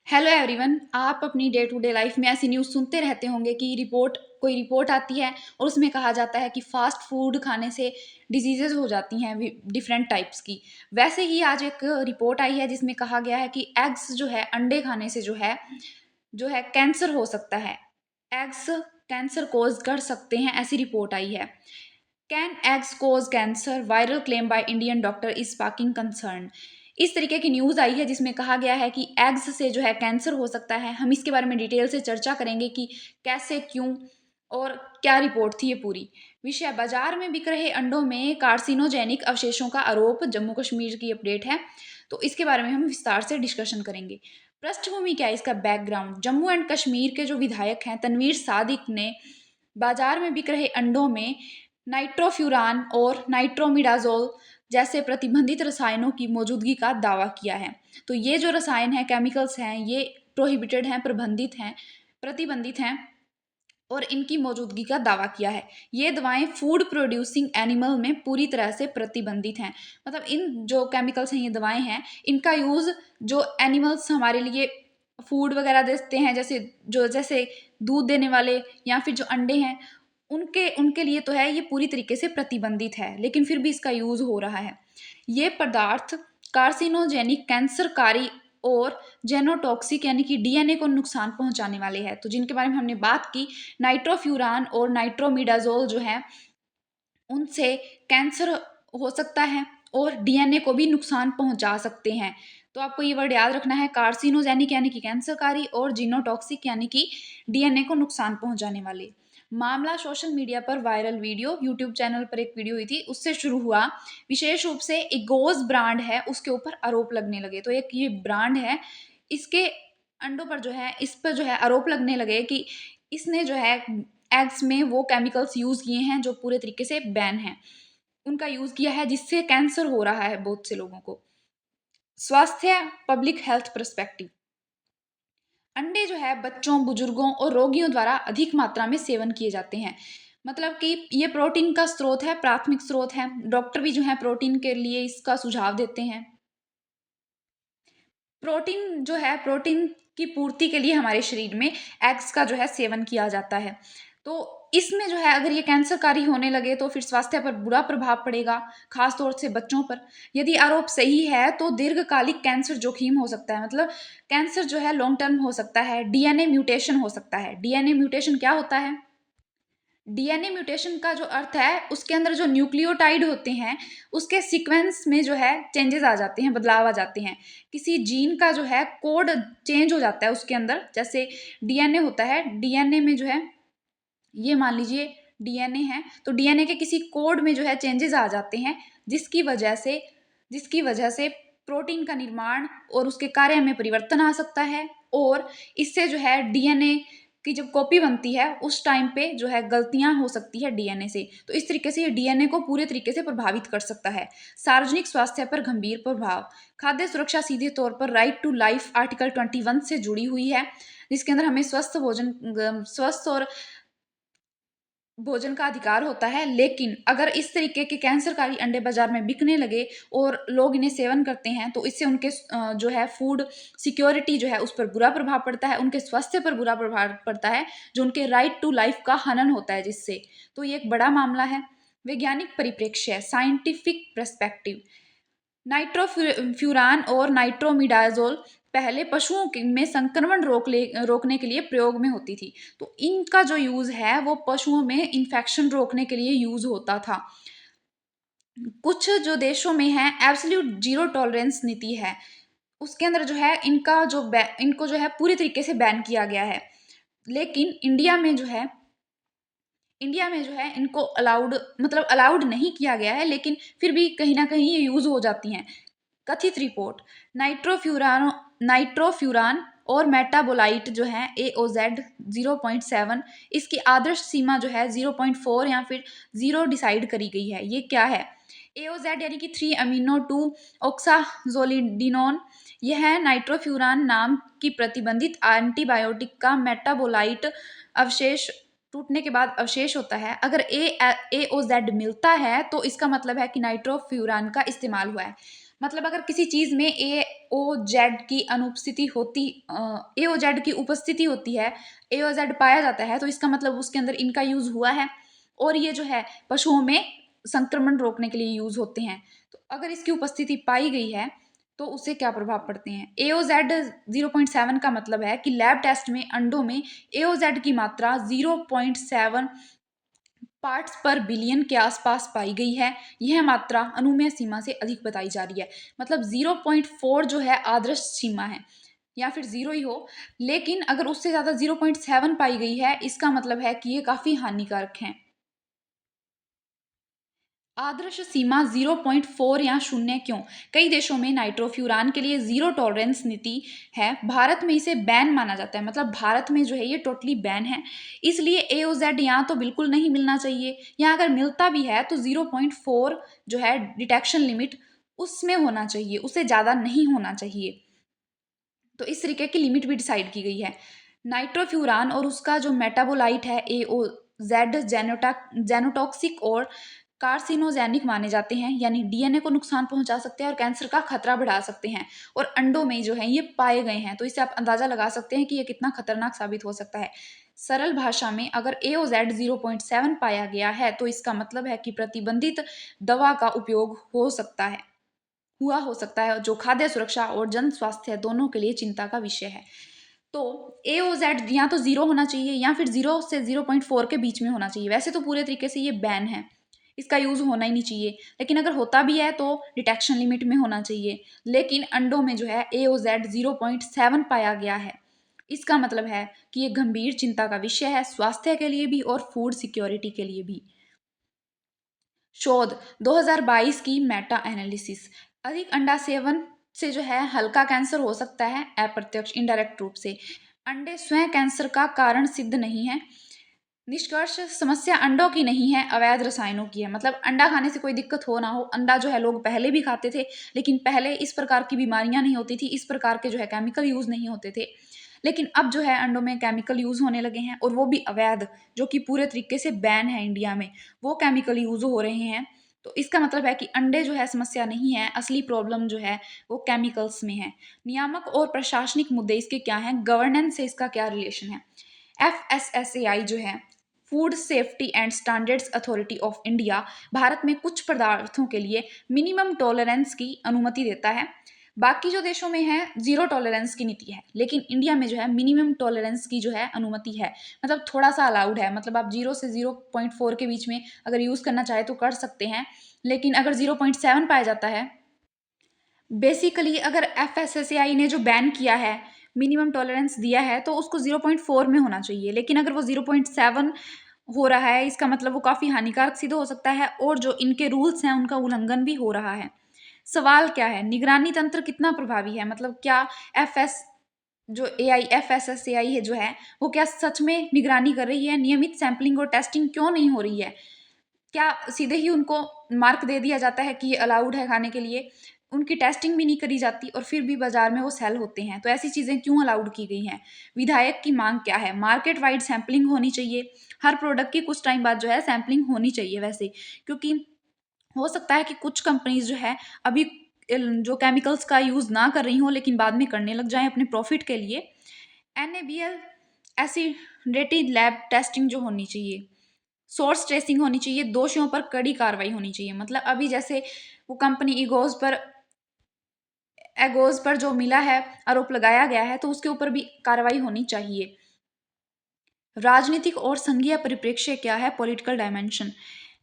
Hello everyone. आप अपनी day to day life में ऐसी न्यूज़ सुनते रहते होंगे कि कोई रिपोर्ट आती है और उसमें कहा जाता है कि फास्ट फूड खाने से डिजीजेज हो जाती हैं डिफरेंट टाइप्स की। वैसे ही आज एक रिपोर्ट आई है जिसमें कहा गया है कि एग्स जो है अंडे खाने से जो है कैंसर हो सकता है। एग्स कैंसर कोज कर सकते हैं, ऐसी रिपोर्ट आई है। Can eggs cause cancer, viral claim by Indian doctor is sparking concern. इस तरीके की न्यूज़ आई है जिसमें कहा गया है कि एग्स से जो है कैंसर हो सकता है। हम इसके बारे में डिटेल से चर्चा करेंगे कि कैसे, क्यों और क्या रिपोर्ट थी ये पूरी। विषय बाजार में बिक रहे अंडों में कार्सिनोजेनिक अवशेषों का आरोप, जम्मू कश्मीर की अपडेट है। तो इसके बारे में हम विस्तार से डिस्कशन करेंगे। पृष्ठभूमि क्या है, इसका बैकग्राउंड। जम्मू एंड कश्मीर के जो विधायक हैं तनवीर सादिक ने बाजार में बिक रहे अंडों में नाइट्रोफ्यूरान और नाइट्रोमिडाजोल जैसे प्रतिबंधित रसायनों की मौजूदगी का दावा किया है। तो ये जो रसायन हैं, केमिकल्स हैं, ये प्रोहिबिटेड हैं, प्रतिबंधित हैं और इनकी मौजूदगी का दावा किया है। ये दवाएं फूड प्रोड्यूसिंग एनिमल में पूरी तरह से प्रतिबंधित हैं। मतलब इन जो केमिकल्स हैं, ये दवाएं हैं, इनका यूज़ जो एनिमल्स हमारे लिए फूड वगैरह देते हैं, जैसे दूध देने वाले या फिर जो अंडे हैं, उनके उनके लिए तो है, ये पूरी तरीके से प्रतिबंधित है, लेकिन फिर भी इसका यूज़ हो रहा है। ये पदार्थ कार्सिनोजेनिक, कैंसरकारी और जेनोटॉक्सिक यानी कि डीएनए को नुकसान पहुंचाने वाले हैं। तो जिनके बारे में हमने बात की, नाइट्रोफ्यूरान और नाइट्रोमिडाजोल जो है, उनसे कैंसर हो सकता है और डीएनए को भी नुकसान पहुंचा सकते हैं। तो आपको ये वर्ड याद रखना है, कार्सिनोजेनिक यानी कि कैंसरकारी और जीनोटॉक्सिक यानी कि डीएनए को नुकसान पहुंचाने वाले। मामला सोशल मीडिया पर वायरल वीडियो, यूट्यूब चैनल पर एक वीडियो हुई थी, उससे शुरू हुआ। विशेष रूप से इगोज ब्रांड है, उसके ऊपर आरोप लगने लगे। तो एक ये ब्रांड है, इसके अंडों पर जो है, इस पर जो है आरोप लगने लगे कि इसने जो है एग्स में वो केमिकल्स यूज़ किए हैं जो पूरे तरीके से बैन हैं, उनका यूज़ किया है, जिससे कैंसर हो रहा है बहुत से लोगों को। स्वास्थ्य, पब्लिक हेल्थ पर्सपेक्टिव। अंडे जो है बच्चों, बुजुर्गों और रोगियों द्वारा अधिक मात्रा में सेवन किए जाते हैं। मतलब कि ये प्रोटीन का स्रोत है, प्राथमिक स्रोत है। डॉक्टर भी जो है प्रोटीन के लिए इसका सुझाव देते हैं। प्रोटीन की पूर्ति के लिए हमारे शरीर में एग्स का जो है सेवन किया जाता है। तो इसमें जो है अगर ये कैंसरकारी होने लगे तो फिर स्वास्थ्य पर बुरा प्रभाव पड़ेगा, खास तौर से बच्चों पर। यदि आरोप सही है तो दीर्घकालिक कैंसर जोखिम हो सकता है। मतलब कैंसर जो है लॉन्ग टर्म हो सकता है। डीएनए म्यूटेशन हो सकता है। डीएनए म्यूटेशन क्या होता है? डीएनए म्यूटेशन का जो अर्थ है, उसके अंदर जो न्यूक्लियोटाइड होते हैं, उसके सीक्वेंस में जो है चेंजेस आ जाते हैं, बदलाव आ जाते हैं। किसी जीन का जो है कोड चेंज हो जाता है उसके अंदर। जैसे डीएनए होता है, डीएनए में जो है, ये मान लीजिए डीएनए है, तो डीएनए के किसी कोड में जो है चेंजेस आ जाते हैं, जिसकी वजह से प्रोटीन का निर्माण और उसके कार्य में परिवर्तन आ सकता है। और इससे जो है डीएनए की जब कॉपी बनती है उस टाइम पे जो है गलतियां हो सकती है डीएनए से। तो इस तरीके से ये डीएनए को पूरे तरीके से प्रभावित कर सकता है। सार्वजनिक स्वास्थ्य पर गंभीर प्रभाव। खाद्य सुरक्षा सीधे तौर पर राइट टू लाइफ आर्टिकल 21 से जुड़ी हुई है, जिसके अंदर हमें स्वस्थ और भोजन का अधिकार होता है। लेकिन अगर इस तरीके के कैंसरकारी अंडे बाजार में बिकने लगे और लोग इन्हें सेवन करते हैं तो इससे उनके जो है फूड सिक्योरिटी जो है उस पर बुरा प्रभाव पड़ता है, उनके स्वास्थ्य पर बुरा प्रभाव पड़ता है, जो उनके राइट टू लाइफ का हनन होता है जिससे। तो ये एक बड़ा मामला है। वैज्ञानिक परिप्रेक्ष्य, साइंटिफिक पर्सपेक्टिव। नाइट्रोफ्यूरान और नाइट्रोमिडाजोल पहले में संक्रमण रोकने के लिए प्रयोग में होती थी। तो इनका जो यूज है वो पशुओं में इन्फेक्शन रोकने के लिए यूज होता था। कुछ जो देशों में है एब्सोल्यूट जीरो टॉलरेंस नीति है, उसके अंदर जो है इनको जो है पूरी तरीके से बैन किया गया है। लेकिन इंडिया में जो है इनको अलाउड नहीं किया गया है, लेकिन फिर भी कहीं ना कहीं ये यूज हो जाती हैं। कथित रिपोर्ट। नाइट्रोफ्यूरान और मेटाबोलाइट जो है AOZ 0.7, इसकी आदर्श सीमा जो है 0.4 या फिर 0 डिसाइड करी गई है। ये क्या है? AOZ यानी कि 3 अमीनो 2 ऑक्साजोलिडिनोन। यह है नाइट्रोफ्यूरान नाम की प्रतिबंधित एंटीबायोटिक का मेटाबोलाइट अवशेष, टूटने के बाद अवशेष होता है। अगर AOZ मिलता है तो इसका मतलब है कि नाइट्रोफ्यूरान का इस्तेमाल हुआ है। मतलब अगर किसी चीज़ में ए ओ जेड की अनुपस्थिति होती ए ओ जेड की उपस्थिति होती है, ए ओ जेड पाया जाता है, तो इसका मतलब उसके अंदर इनका यूज़ हुआ है और ये जो है पशुओं में संक्रमण रोकने के लिए यूज़ होते हैं। तो अगर इसकी उपस्थिति पाई गई है तो उससे क्या प्रभाव पड़ते हैं? एओजेड 0.7 का मतलब है कि लैब टेस्ट में अंडों में एओजेड की मात्रा 0.7 पार्ट्स पर बिलियन के आसपास पाई गई है। यह मात्रा अनुमेय सीमा से अधिक बताई जा रही है। मतलब 0.4 जो है आदर्श सीमा है या फिर जीरो ही हो, लेकिन अगर उससे ज़्यादा 0.7 पाई गई है, इसका मतलब है कि ये काफ़ी हानिकारक हैं। आदर्श सीमा 0.4 या शून्य क्यों? कई देशों में नाइट्रोफ्यूरान के लिए जीरो टॉलरेंस नीति है। भारत में इसे बैन माना जाता है, मतलब भारत में जो है ये टोटली बैन है। इसलिए एओजेड यहाँ तो बिल्कुल नहीं मिलना चाहिए, या अगर मिलता भी है तो 0.4 जो है डिटेक्शन लिमिट उसमें होना चाहिए, उससे ज़्यादा नहीं होना चाहिए। तो इस तरीके की लिमिट भी डिसाइड की गई है। नाइट्रोफ्यूरान और उसका जो मेटाबोलाइट है एओ जेड जेनोटॉक्सिक और कार्सिनोजेनिक माने जाते हैं, यानी डीएनए को नुकसान पहुंचा सकते हैं और कैंसर का खतरा बढ़ा सकते हैं। और अंडों में जो है ये पाए गए हैं, तो इससे आप अंदाजा लगा सकते हैं कि ये कितना खतरनाक साबित हो सकता है। सरल भाषा में अगर एओजेड 0.7 पाया गया है तो इसका मतलब है कि प्रतिबंधित दवा का उपयोग हो सकता है, जो खाद्य सुरक्षा और जन स्वास्थ्य दोनों के लिए चिंता का विषय है। तो एओजेड या तो जीरो होना चाहिए या फिर 0 से 0.4 के बीच में होना चाहिए। वैसे तो पूरे तरीके से ये बैन है, इसका यूज होना ही नहीं चाहिए, लेकिन अगर होता भी है तो डिटेक्शन लिमिट में होना चाहिए। लेकिन अंडों में जो है एओजेड 0.7 पाया गया है, इसका मतलब है कि ये गंभीर चिंता का विषय है, स्वास्थ्य के लिए भी और फूड सिक्योरिटी के लिए भी। शोध 2022 की मेटा एनालिसिस। अधिक अंडा सेवन से जो है हल्का कैंसर हो सकता है अप्रत्यक्ष इनडायरेक्ट रूप से। अंडे स्वयं कैंसर का कारण सिद्ध नहीं है। निष्कर्ष, समस्या अंडों की नहीं है, अवैध रसायनों की है। मतलब अंडा खाने से कोई दिक्कत हो ना हो, अंडा जो है लोग पहले भी खाते थे, लेकिन पहले इस प्रकार की बीमारियां नहीं होती थी, इस प्रकार के जो है केमिकल यूज नहीं होते थे। लेकिन अब जो है अंडों में केमिकल यूज होने लगे हैं, और वो भी अवैध, जो कि पूरे तरीके से बैन है इंडिया में, वो केमिकल यूज हो रहे हैं। तो इसका मतलब है कि अंडे जो है समस्या नहीं है, असली प्रॉब्लम जो है वो केमिकल्स में है। नियामक और प्रशासनिक मुद्दे इसके क्या हैं, गवर्नेंस से इसका क्या रिलेशन है? FSSAI जो है, food safety and standards authority of India, Bharat में कुछ पदार्थों के लिए मिनिमम टॉलरेंस की अनुमति देता है। बाकी जो देशों में है जीरो टॉलरेंस की नीति है, लेकिन इंडिया में जो है मिनिमम टॉलरेंस की जो है अनुमति है। मतलब थोड़ा सा अलाउड है, मतलब आप 0 से 0.4 के बीच में अगर यूज़ करना चाहे तो कर सकते हैं। लेकिन अगर 0.7 पाया जाता है, बेसिकली अगर FSSAI ने जो बैन किया है, मिनिमम टॉलरेंस दिया है, तो उसको 0.4 में होना चाहिए। लेकिन अगर वो 0.7 हो रहा है, इसका मतलब वो काफ़ी हानिकारक सिद्ध हो सकता है, और जो इनके रूल्स हैं उनका उल्लंघन भी हो रहा है। सवाल क्या है, निगरानी तंत्र कितना प्रभावी है? मतलब क्या एफ एस जो FSSAI है जो है, वो क्या सच में निगरानी कर रही है? नियमित सैंपलिंग और टेस्टिंग क्यों नहीं हो रही है? क्या सीधे ही उनको मार्क दे दिया जाता है कि ये अलाउड है खाने के लिए? उनकी टेस्टिंग भी नहीं करी जाती और फिर भी बाजार में वो सेल होते हैं। तो ऐसी चीज़ें क्यों अलाउड की गई हैं? विधायक की मांग क्या है? मार्केट वाइड सैंपलिंग होनी चाहिए। हर प्रोडक्ट की कुछ टाइम बाद जो है सैंपलिंग होनी चाहिए वैसे, क्योंकि हो सकता है कि कुछ कंपनीज जो है अभी जो केमिकल्स का यूज़ ना कर रही हों, लेकिन बाद में करने लग जाएँ अपने प्रॉफिट के लिए। NABL एसिडेटेड लैब टेस्टिंग जो होनी चाहिए, सोर्स ट्रेसिंग होनी चाहिए, दोषियों पर कड़ी कार्रवाई होनी चाहिए। मतलब अभी जैसे वो कंपनी एगोज पर जो मिला है, आरोप लगाया गया है, तो उसके ऊपर भी कार्रवाई होनी चाहिए। राजनीतिक और संघीय परिप्रेक्ष्य क्या है, पॉलिटिकल डायमेंशन।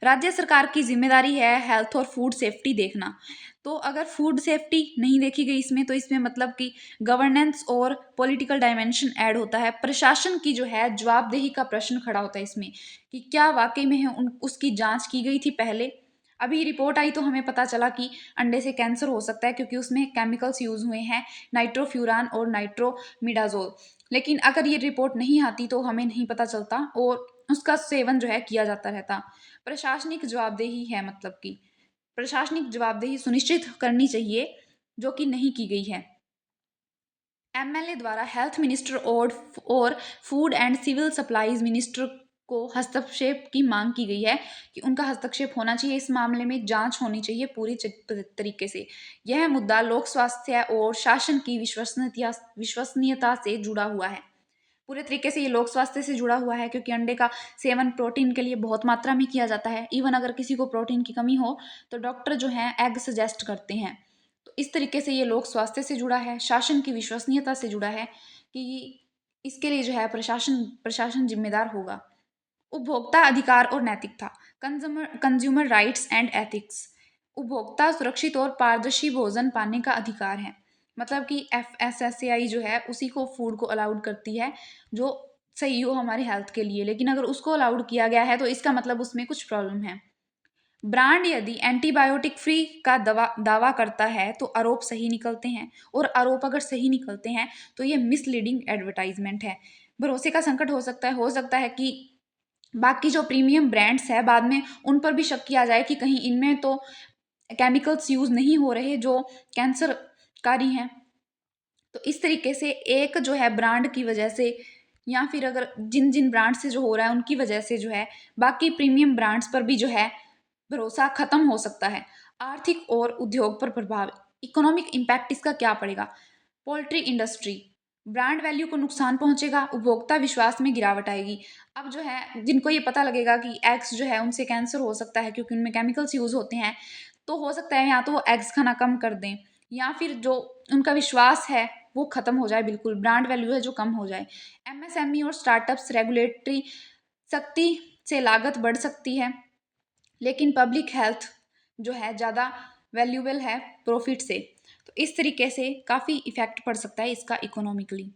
राज्य सरकार की जिम्मेदारी है हेल्थ और फूड सेफ्टी देखना। तो अगर फूड सेफ्टी नहीं देखी गई इसमें, तो इसमें मतलब कि गवर्नेंस और पॉलिटिकल डायमेंशन ऐड होता है। प्रशासन की जो है जवाबदेही का प्रश्न खड़ा होता है इसमें, कि क्या वाकई में है उसकी जांच की गई थी पहले। अभी रिपोर्ट आई तो हमें पता चला कि अंडे से कैंसर हो सकता है, क्योंकि उसमें केमिकल्स यूज हुए हैं, नाइट्रोफ्यूरान और नाइट्रोमिडाजोल। लेकिन अगर ये रिपोर्ट नहीं आती तो हमें नहीं पता चलता, और उसका सेवन जो है किया जाता रहता। प्रशासनिक जवाबदेही है, मतलब कि प्रशासनिक जवाबदेही सुनिश्चित करनी चाहिए, जो कि नहीं की गई है। MLA द्वारा हेल्थ मिनिस्टर और food and civil supplies minister को हस्तक्षेप की मांग की गई है कि उनका हस्तक्षेप होना चाहिए, इस मामले में जांच होनी चाहिए पूरी तरीके से। यह मुद्दा लोक स्वास्थ्य और शासन की विश्वसनीयता से जुड़ा हुआ है। पूरे तरीके से ये लोक स्वास्थ्य से जुड़ा हुआ है, क्योंकि अंडे का सेवन प्रोटीन के लिए बहुत मात्रा में किया जाता है। इवन अगर किसी को प्रोटीन की कमी हो तो डॉक्टर जो है एग सजेस्ट करते हैं। तो इस तरीके से ये लोक स्वास्थ्य से जुड़ा है, शासन की विश्वसनीयता से जुड़ा है कि इसके लिए जो है प्रशासन प्रशासन जिम्मेदार होगा। उपभोक्ता अधिकार और नैतिकता, कंज्यूमर राइट्स एंड एथिक्स। उपभोक्ता सुरक्षित और पारदर्शी भोजन पाने का अधिकार है। मतलब कि FSSAI जो है उसी को फूड को अलाउड करती है जो सही हो हमारे हेल्थ के लिए, लेकिन अगर उसको अलाउड किया गया है तो इसका मतलब उसमें कुछ प्रॉब्लम है। ब्रांड यदि एंटीबायोटिक फ्री का दवा दावा करता है तो आरोप सही निकलते हैं, और आरोप अगर सही निकलते हैं तो ये मिसलीडिंग एडवर्टाइजमेंट है। भरोसे का संकट हो सकता है कि बाकी जो प्रीमियम ब्रांड्स है बाद में उन पर भी शक किया जाए कि कहीं इनमें तो केमिकल्स यूज नहीं हो रहे जो कैंसरकारी हैं। तो इस तरीके से एक जो है ब्रांड की वजह से, या फिर अगर जिन जिन ब्रांड से जो हो रहा है उनकी वजह से जो है बाकी प्रीमियम ब्रांड्स पर भी जो है भरोसा खत्म हो सकता है। आर्थिक और उद्योग पर प्रभाव, इकोनॉमिक इम्पैक्ट इसका क्या पड़ेगा। पोल्ट्री इंडस्ट्री, ब्रांड वैल्यू को नुकसान पहुंचेगा, उपभोक्ता विश्वास में गिरावट आएगी। अब जो है जिनको ये पता लगेगा कि एग्स जो है उनसे कैंसर हो सकता है क्योंकि उनमें केमिकल्स यूज होते हैं, तो हो सकता है या तो वो एग्स खाना कम कर दें, या फिर जो उनका विश्वास है वो खत्म हो जाए, बिल्कुल ब्रांड वैल्यू है जो कम हो जाए। MSME और स्टार्टअप्स, रेगुलेटरी सख्ती से लागत बढ़ सकती है, लेकिन पब्लिक हेल्थ जो है ज़्यादा वैल्यूबल है प्रॉफिट से। तो इस तरीके से काफ़ी इफेक्ट पड़ सकता है इसका इकोनॉमिकली।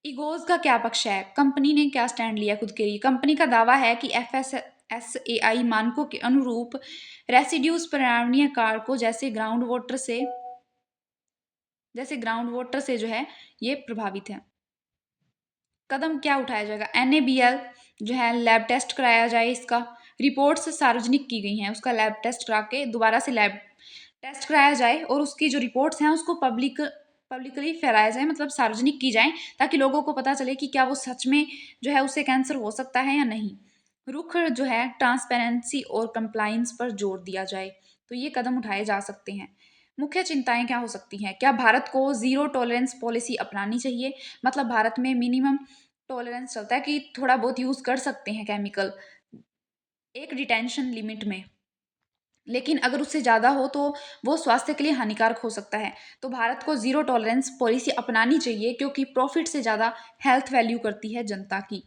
ईगोज का क्या पक्ष है, कंपनी ने क्या स्टैंड लिया खुद के लिए। कंपनी का दावा है कि FSSAI मानकों के अनुरूप रेसिड्यूज पर्यावरणीय कारकों जैसे ग्राउंड वाटर से जो है ये प्रभावित है। कदम क्या उठाया जाएगा। NABL जो है लैब टेस्ट कराया जाए, इसका रिपोर्ट्स सार्वजनिक की गई हैं, उसका लैब टेस्ट करा के दोबारा से लैब टेस्ट कराया जाए और उसकी जो रिपोर्ट्स हैं उसको पब्लिकली फैलाया जाए, मतलब सार्वजनिक की जाए, ताकि लोगों को पता चले कि क्या वो सच में जो है उससे कैंसर हो सकता है या नहीं। रुख जो है ट्रांसपेरेंसी और कंप्लाइंस पर जोर दिया जाए। तो ये कदम उठाए जा सकते हैं। मुख्य चिंताएं क्या हो सकती हैं। क्या भारत को जीरो टॉलरेंस पॉलिसी अपनानी चाहिए। मतलब भारत में मिनिमम टॉलरेंस चलता है कि थोड़ा बहुत यूज कर सकते हैं केमिकल एक डिटेंशन लिमिट में, लेकिन अगर उससे ज़्यादा हो तो वो स्वास्थ्य के लिए हानिकारक हो सकता है। तो भारत को जीरो टॉलरेंस पॉलिसी अपनानी चाहिए, क्योंकि प्रॉफिट से ज़्यादा हेल्थ वैल्यू करती है जनता की,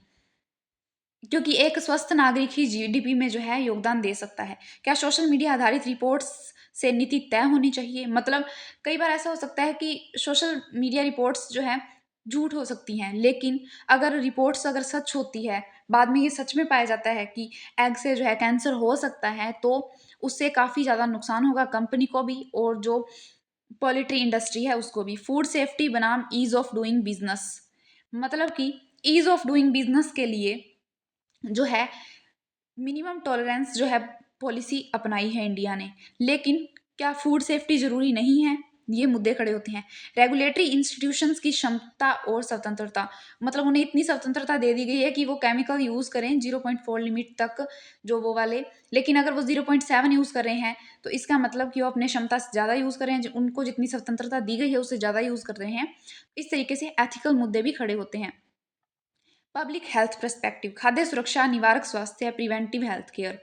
क्योंकि एक स्वस्थ नागरिक ही GDP में जो है योगदान दे सकता है। क्या सोशल मीडिया आधारित रिपोर्ट्स से नीति तय होनी चाहिए। मतलब कई बार ऐसा हो सकता है कि सोशल मीडिया रिपोर्ट्स जो है झूठ हो सकती हैं, लेकिन अगर रिपोर्ट्स अगर सच होती है, बाद में ये सच में पाया जाता है कि एग से जो है कैंसर हो सकता है, तो उससे काफ़ी ज़्यादा नुकसान होगा कंपनी को भी और जो पोल्ट्री इंडस्ट्री है उसको भी। फूड सेफ्टी बनाम ईज ऑफ डूइंग बिजनेस, मतलब कि ईज ऑफ डूइंग बिजनेस के लिए जो है मिनिमम टॉलरेंस जो है पॉलिसी अपनाई है इंडिया ने, लेकिन क्या फूड सेफ्टी जरूरी नहीं है। ये मुद्दे खड़े होते हैं। रेगुलेटरी इंस्टीट्यूशंस की क्षमता और स्वतंत्रता, मतलब उन्हें इतनी स्वतंत्रता दे दी गई है कि वो केमिकल यूज करें 0.4 लिमिट तक जो वो वाले, लेकिन अगर वो 0.7 यूज कर रहे हैं तो इसका मतलब कि वो अपने क्षमता से ज़्यादा यूज कर रहे हैं, उनको जितनी स्वतंत्रता दी गई है उससे ज़्यादा यूज कर रहे हैं। इस तरीके से एथिकल मुद्दे भी खड़े होते हैं। पब्लिक हेल्थ पर्सपेक्टिव, खाद्य सुरक्षा, निवारक स्वास्थ्य, प्रिवेंटिव हेल्थ केयर।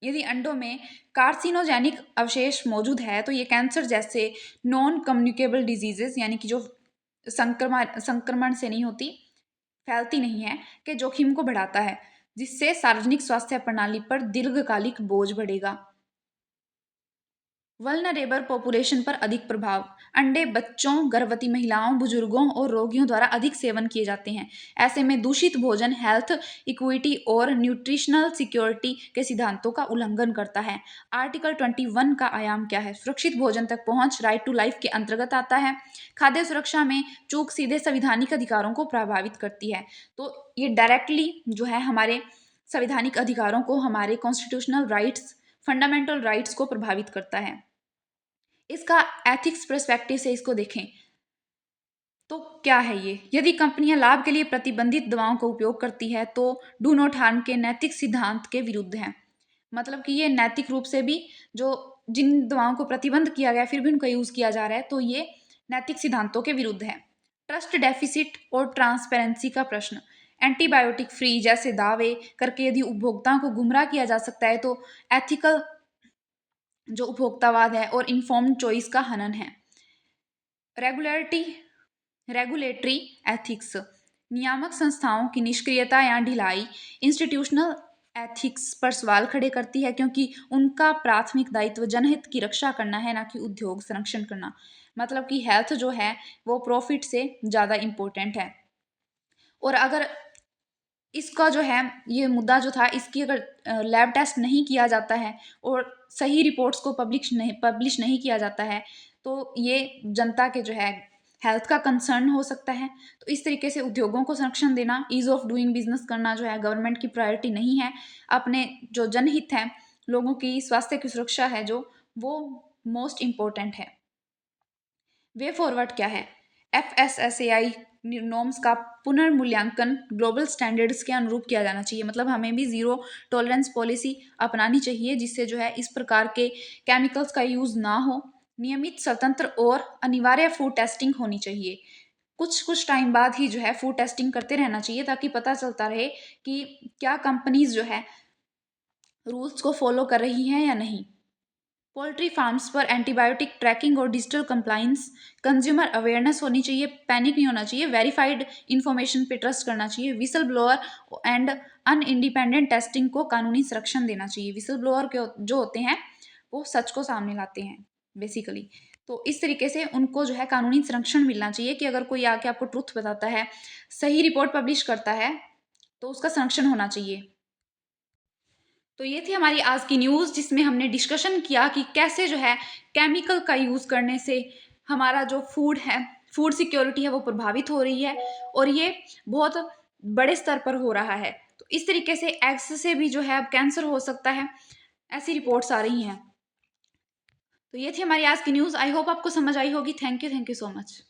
यदि अंडों में कार्सिनोजेनिक अवशेष मौजूद है तो ये कैंसर जैसे नॉन कम्युनिकेबल डिजीजेस, यानी कि जो संक्रमण से नहीं होती, फैलती नहीं है, के जोखिम को बढ़ाता है, जिससे सार्वजनिक स्वास्थ्य प्रणाली पर दीर्घकालिक बोझ बढ़ेगा। वल्नरेबल पॉपुलेशन पर अधिक प्रभाव, अंडे बच्चों, गर्भवती महिलाओं, बुजुर्गों और रोगियों द्वारा अधिक सेवन किए जाते हैं। ऐसे में दूषित भोजन हेल्थ इक्विटी और न्यूट्रिशनल सिक्योरिटी के सिद्धांतों का उल्लंघन करता है। आर्टिकल 21 का आयाम क्या है। सुरक्षित भोजन तक पहुंच राइट टू लाइफ के अंतर्गत आता है। खाद्य सुरक्षा में चूक सीधे संवैधानिक अधिकारों को प्रभावित करती है। तो ये डायरेक्टली जो है हमारे संवैधानिक अधिकारों को, हमारे कॉन्स्टिट्यूशनल राइट्स, फंडामेंटल राइट्स को प्रभावित करता है। इसका एथिक्स पर्सपेक्टिव से इसको देखें तो क्या है ये? यदि कंपनियां लाभ के लिए प्रतिबंधित दवाओं का उपयोग करती है तो डू नॉट हार्म के नैतिक सिद्धांत के विरुद्ध है। मतलब कि ये नैतिक रूप से भी, जो जिन दवाओं को प्रतिबंध किया गया है फिर भी उनका यूज किया जा रहा है, तो ये नैतिक सिद्धांतों के विरुद्ध है। ट्रस्ट डेफिसिट और ट्रांसपेरेंसी का प्रश्न। एंटीबायोटिक फ्री जैसे दावे करके यदि उपभोक्ताओं को गुमराह किया जा सकता है तो एथिकल जो उपभोक्तावाद है और इन्फॉर्म्ड चॉइस का हनन है। Regulatory regulatory ethics. नियामक संस्थाओं की निष्क्रियता या ढिलाई इंस्टीट्यूशनल एथिक्स पर सवाल खड़े करती है, क्योंकि उनका प्राथमिक दायित्व जनहित की रक्षा करना है, ना कि उद्योग संरक्षण करना। मतलब कि हेल्थ जो है वो प्रॉफिट से ज़्यादा इम्पोर्टेंट है। और अगर इसका जो है ये मुद्दा जो था, इसकी अगर लैब टेस्ट नहीं किया जाता है और सही रिपोर्ट्स को पब्लिश नहीं किया जाता है, तो ये जनता के जो है हेल्थ का कंसर्न हो सकता है। तो इस तरीके से उद्योगों को संरक्षण देना, ईज ऑफ डूइंग बिजनेस करना जो है गवर्नमेंट की प्रायोरिटी नहीं है। अपने जो जनहित है, लोगों की स्वास्थ्य की सुरक्षा है जो, वो मोस्ट इम्पोर्टेंट है। वे फॉरवर्ड क्या है? FSSAI नॉर्म्स का पुनर्मूल्यांकन ग्लोबल स्टैंडर्ड्स के अनुरूप किया जाना चाहिए। मतलब हमें भी ज़ीरो टॉलरेंस पॉलिसी अपनानी चाहिए, जिससे जो है इस प्रकार के केमिकल्स का यूज़ ना हो। नियमित, स्वतंत्र और अनिवार्य फूड टेस्टिंग होनी चाहिए। कुछ कुछ टाइम बाद ही जो है फूड टेस्टिंग करते रहना चाहिए, ताकि पता चलता रहे कि क्या कंपनीज जो है रूल्स को फॉलो कर रही हैं या नहीं। पोल्ट्री फार्म्स पर एंटीबायोटिक ट्रैकिंग और डिजिटल कंप्लाइंस, कंज्यूमर अवेयरनेस होनी चाहिए, पैनिक नहीं होना चाहिए, वेरीफाइड इंफॉर्मेशन पे ट्रस्ट करना चाहिए। Whistle blower and an independent testing को कानूनी संरक्षण देना चाहिए। विसल ब्लोअर के जो होते हैं वो सच को सामने लाते हैं बेसिकली। तो इस तरीके से उनको जो है कानूनी संरक्षण मिलना चाहिए कि अगर कोई आके आपको ट्रुथ बताता है, सही रिपोर्ट पब्लिश करता है, तो उसका संरक्षण होना चाहिए। तो ये थी हमारी आज की न्यूज़, जिसमें हमने डिस्कशन किया कि कैसे जो है केमिकल का यूज़ करने से हमारा जो फूड है, फूड सिक्योरिटी है, वो प्रभावित हो रही है और ये बहुत बड़े स्तर पर हो रहा है। तो इस तरीके से एग्स से भी जो है अब कैंसर हो सकता है, ऐसी रिपोर्ट्स आ रही हैं। तो ये थी हमारी आज की न्यूज़। आई होप आपको समझ आई होगी। Thank you so much.